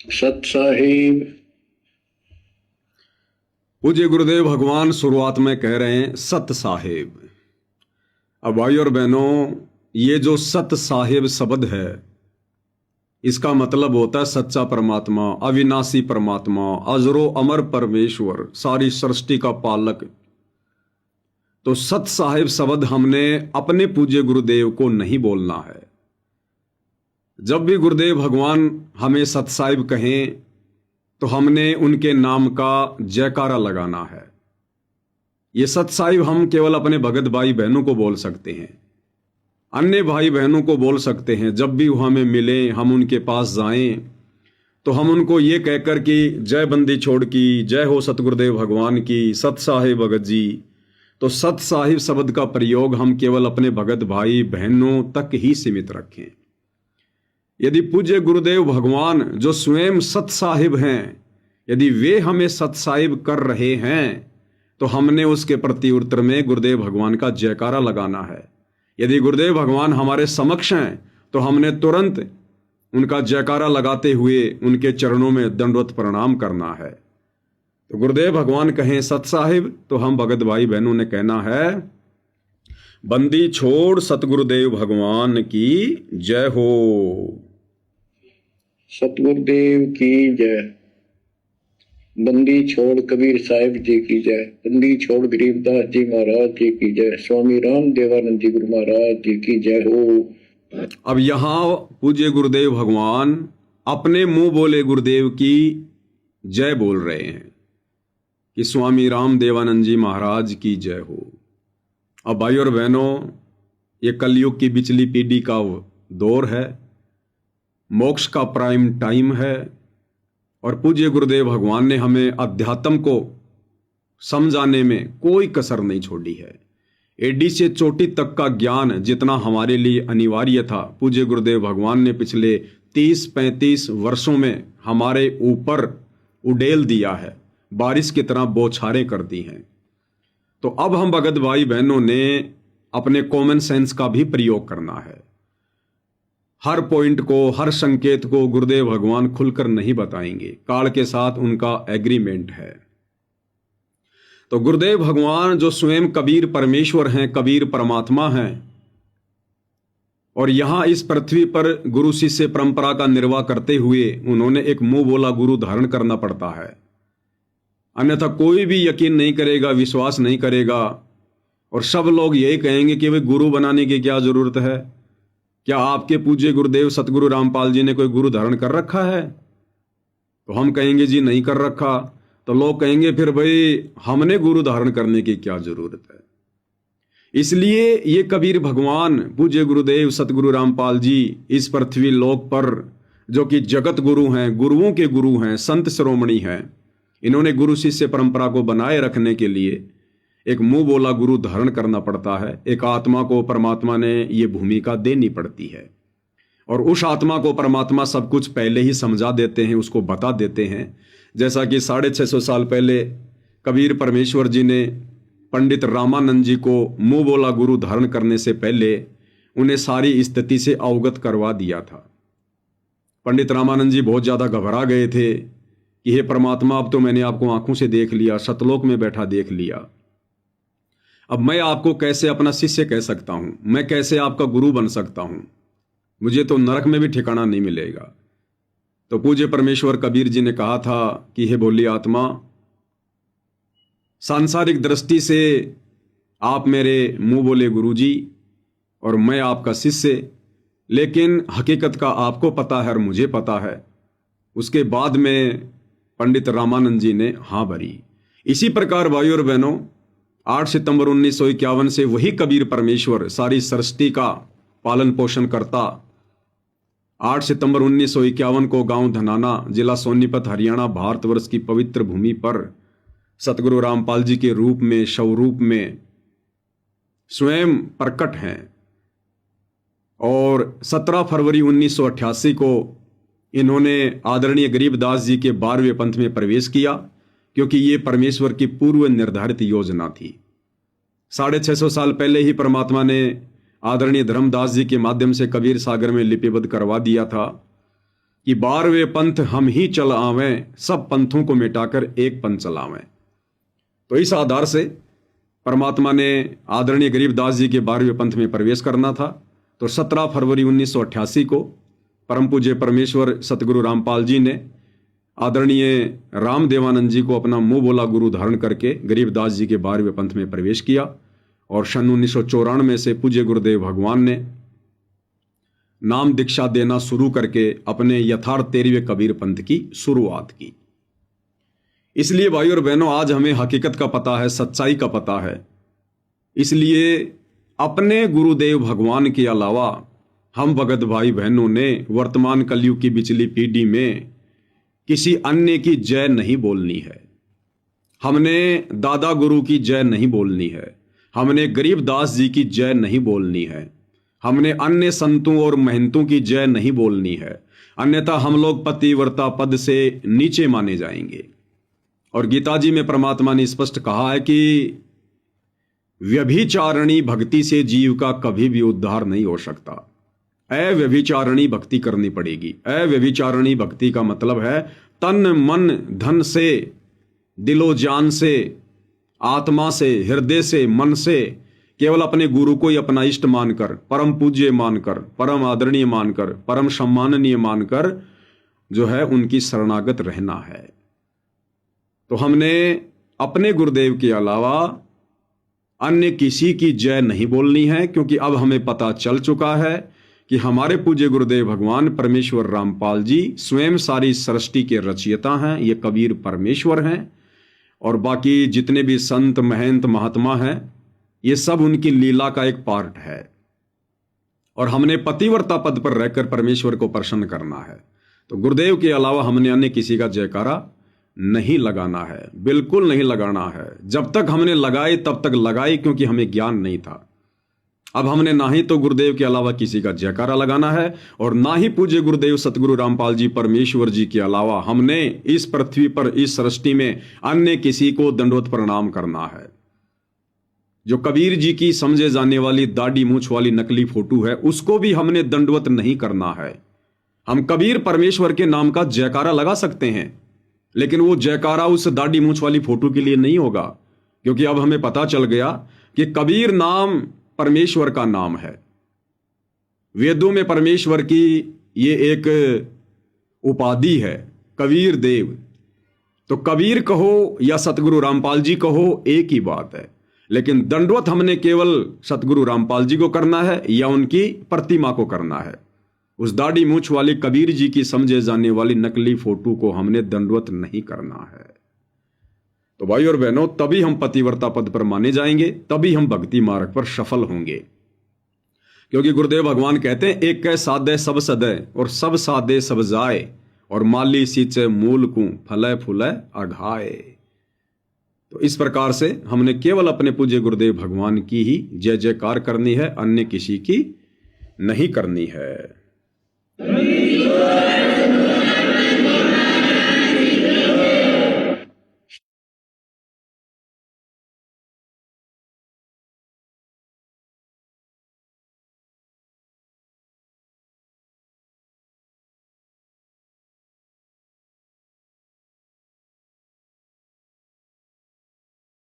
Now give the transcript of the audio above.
सत साहिब। पूज्य गुरुदेव भगवान शुरुआत में कह रहे हैं सत साहिब। अब भाई और बहनों, ये जो सत साहिब शब्द है, इसका मतलब होता है सच्चा परमात्मा, अविनाशी परमात्मा, अजरो अमर परमेश्वर, सारी सृष्टि का पालक। तो सत साहिब शब्द हमने अपने पूज्य गुरुदेव को नहीं बोलना है। जब भी गुरुदेव भगवान हमें सत साहिब कहें तो हमने उनके नाम का जयकारा लगाना है। ये सत साहिब हम केवल अपने भगत भाई बहनों को बोल सकते हैं, अन्य भाई बहनों को बोल सकते हैं। जब भी वो हमें मिले, हम उनके पास जाएं तो हम उनको ये कहकर कि जय बंदी छोड़ की, जय हो सतगुरुदेव भगवान की, सत साहिब भगत जी। तो सत साहिब शब्द का प्रयोग हम केवल अपने भगत भाई बहनों तक ही सीमित रखें। यदि पूज्य गुरुदेव भगवान जो स्वयं सत साहिब हैं, यदि वे हमें सत साहिब कर रहे हैं तो हमने उसके प्रति उत्तर में गुरुदेव भगवान का जयकारा लगाना है। यदि गुरुदेव भगवान हमारे समक्ष हैं तो हमने तुरंत उनका जयकारा लगाते हुए उनके चरणों में दंडवत प्रणाम करना है। तो गुरुदेव भगवान कहें सत साहिब तो हम भगत भाई बहनों ने कहना है बंदी छोड़ सतगुरुदेव भगवान की जय हो। सतगुरुदेव की जय। बंदी छोड़ कबीर साहिब जी की जय। बंदी छोड़ गरीबदास जी महाराज जी की जय। स्वामी राम देवानंद जी गुरु महाराज जी की जय हो। अब यहां पूज्य गुरुदेव भगवान अपने मुंह बोले गुरुदेव की जय बोल रहे हैं कि स्वामी राम देवानंद जी महाराज की जय हो। अब भाई और बहनों, ये कलयुग की बिचली पीढ़ी का दौर है, मोक्ष का प्राइम टाइम है, और पूज्य गुरुदेव भगवान ने हमें अध्यात्म को समझाने में कोई कसर नहीं छोड़ी है। एडी से चोटी तक का ज्ञान जितना हमारे लिए अनिवार्य था, पूज्य गुरुदेव भगवान ने पिछले 30-35 वर्षों में हमारे ऊपर उड़ेल दिया है, बारिश की तरह बौछारें कर दी हैं। तो अब हम भगत भाई बहनों ने अपने कॉमन सेंस का भी प्रयोग करना है। हर पॉइंट को, हर संकेत को गुरुदेव भगवान खुलकर नहीं बताएंगे, काल के साथ उनका एग्रीमेंट है। तो गुरुदेव भगवान जो स्वयं कबीर परमेश्वर हैं, कबीर परमात्मा हैं, और यहां इस पृथ्वी पर गुरु शिष्य परंपरा का निर्वाह करते हुए उन्होंने एक मुंह बोला गुरु धारण करना पड़ता है, अन्यथा कोई भी यकीन नहीं करेगा, विश्वास नहीं करेगा, और सब लोग यही कहेंगे कि वे गुरु बनाने की क्या जरूरत है। क्या आपके पूज्य गुरुदेव सतगुरु रामपाल जी ने कोई गुरु धारण कर रखा है? तो हम कहेंगे जी नहीं कर रखा। तो लोग कहेंगे फिर भाई हमने गुरु धारण करने की क्या जरूरत है। इसलिए ये कबीर भगवान पूज्य गुरुदेव सतगुरु रामपाल जी इस पृथ्वी लोक पर, जो कि जगत गुरु हैं, गुरुओं के गुरु हैं, संत शिरोमणि हैं, इन्होंने गुरु शिष्य परंपरा को बनाए रखने के लिए एक मुंह बोला गुरु धारण करना पड़ता है। एक आत्मा को परमात्मा ने ये भूमिका देनी पड़ती है, और उस आत्मा को परमात्मा सब कुछ पहले ही समझा देते हैं, उसको बता देते हैं। जैसा कि 650 साल पहले कबीर परमेश्वर जी ने पंडित रामानंद जी को मुंह बोला गुरु धारण करने से पहले उन्हें सारी स्थिति से अवगत करवा दिया था। पंडित रामानंद जी बहुत ज़्यादा घबरा गए थे कि हे परमात्मा, अब तो मैंने आपको आंखों से देख लिया, सतलोक में बैठा देख लिया, अब मैं आपको कैसे अपना शिष्य कह सकता हूं, मैं कैसे आपका गुरु बन सकता हूं, मुझे तो नरक में भी ठिकाना नहीं मिलेगा। तो पूज्य परमेश्वर कबीर जी ने कहा था कि हे भोली आत्मा, सांसारिक दृष्टि से आप मेरे मुंह बोले गुरु जी और मैं आपका शिष्य, लेकिन हकीकत का आपको पता है और मुझे पता है। उसके बाद में पंडित रामानंद जी ने हाँ भरी। इसी प्रकार भाइयों और बहनों, 8 सितंबर 1951 से वही कबीर परमेश्वर सारी सृष्टि का पालन पोषण करता। 8 सितंबर 1951 को गांव धनाना, जिला सोनीपत, हरियाणा, भारतवर्ष की पवित्र भूमि पर सतगुरु रामपाल जी के रूप में, स्वरूप में स्वयं प्रकट हैं। और 17 फरवरी 1988 को इन्होंने आदरणीय गरीबदास जी के 12वें पंथ में प्रवेश किया, क्योंकि ये परमेश्वर की पूर्व निर्धारित योजना थी। 650 साल पहले ही परमात्मा ने आदरणीय धर्मदास जी के माध्यम से कबीर सागर में लिपिबद्ध करवा दिया था कि 12वें पंथ हम ही चल आवें, सब पंथों को मिटाकर एक पंथ चलावें। तो इस आधार से परमात्मा ने आदरणीय गरीबदास जी के 12वें पंथ में प्रवेश करना था। तो 17 फरवरी 1988 को परम पूज्य परमेश्वर सतगुरु रामपाल जी ने आदरणीय राम देवानंद जी को अपना मुंह बोला गुरु धारण करके गरीबदास जी के 12वें पंथ में प्रवेश किया। और सन 1994 से पूज्य गुरुदेव भगवान ने नाम दीक्षा देना शुरू करके अपने यथार्थ 13वें कबीर पंथ की शुरुआत की। इसलिए भाई और बहनों, आज हमें हकीकत का पता है, सच्चाई का पता है। इसलिए अपने गुरुदेव भगवान के अलावा हम भगत भाई बहनों ने वर्तमान कलयुग की बिचली पीढ़ी में किसी अन्य की जय नहीं बोलनी है। हमने दादा गुरु की जय नहीं बोलनी है, हमने गरीबदास जी की जय नहीं बोलनी है, हमने अन्य संतों और महंतों की जय नहीं बोलनी है, अन्यथा हम लोग पतिव्रता पद से नीचे माने जाएंगे। और गीता जी में परमात्मा ने स्पष्ट कहा है कि व्यभिचारणी भक्ति से जीव का कभी भी उद्धार नहीं हो सकता। अव्यभिचारणी भक्ति करनी पड़ेगी। अव्यभिचारणी भक्ति का मतलब है तन मन धन से, दिलो जान से, आत्मा से, हृदय से, मन से केवल अपने गुरु को ही अपना इष्ट मानकर, परम पूज्य मानकर, परम आदरणीय मानकर, परम सम्माननीय मानकर जो है उनकी शरणागत रहना है। तो हमने अपने गुरुदेव के अलावा अन्य किसी की जय नहीं बोलनी है, क्योंकि अब हमें पता चल चुका है कि हमारे पूज्य गुरुदेव भगवान परमेश्वर रामपाल जी स्वयं सारी सृष्टि के रचयिता हैं, ये कबीर परमेश्वर हैं। और बाकी जितने भी संत महंत महात्मा हैं, ये सब उनकी लीला का एक पार्ट है। और हमने पतिव्रता पद पर रहकर परमेश्वर को प्रसन्न करना है। तो गुरुदेव के अलावा हमने अन्य किसी का जयकारा नहीं लगाना है, बिल्कुल नहीं लगाना है। जब तक हमने लगाई तब तक लगाई, क्योंकि हमें ज्ञान नहीं था। अब हमने ना ही तो गुरुदेव के अलावा किसी का जयकारा लगाना है, और ना ही पूज्य गुरुदेव सतगुरु रामपाल जी परमेश्वर जी के अलावा हमने इस पृथ्वी पर, इस सृष्टि में अन्य किसी को दंडवत प्रणाम करना है। जो कबीर जी की समझे जाने वाली दाढ़ी मूछ वाली नकली फोटो है, उसको भी हमने दंडवत नहीं करना है। हम कबीर परमेश्वर के नाम का जयकारा लगा सकते हैं, लेकिन वो जयकारा उस दाढ़ी मूछ वाली फोटो के लिए नहीं होगा, क्योंकि अब हमें पता चल गया कि कबीर नाम परमेश्वर का नाम है। वेदों में परमेश्वर की ये एक उपाधि है, कबीर देव। तो कबीर कहो या सतगुरु रामपाल जी कहो, एक ही बात है। लेकिन दंडवत हमने केवल सतगुरु रामपाल जी को करना है या उनकी प्रतिमा को करना है। उस दाढ़ी मूछ वाली कबीर जी की समझे जाने वाली नकली फोटो को हमने दंडवत नहीं करना है। तो भाई और बहनों, तभी हम पतिव्रता पद पर माने जाएंगे, तभी हम भक्ति मार्ग पर सफल होंगे। क्योंकि गुरुदेव भगवान कहते हैं, एक कै साधे सब सदय और सब साधे सब जाए, और माली सींचे मूल को फले फूले अघाए। तो इस प्रकार से हमने केवल अपने पूज्य गुरुदेव भगवान की ही जय जयकार करनी है, अन्य किसी की नहीं करनी है।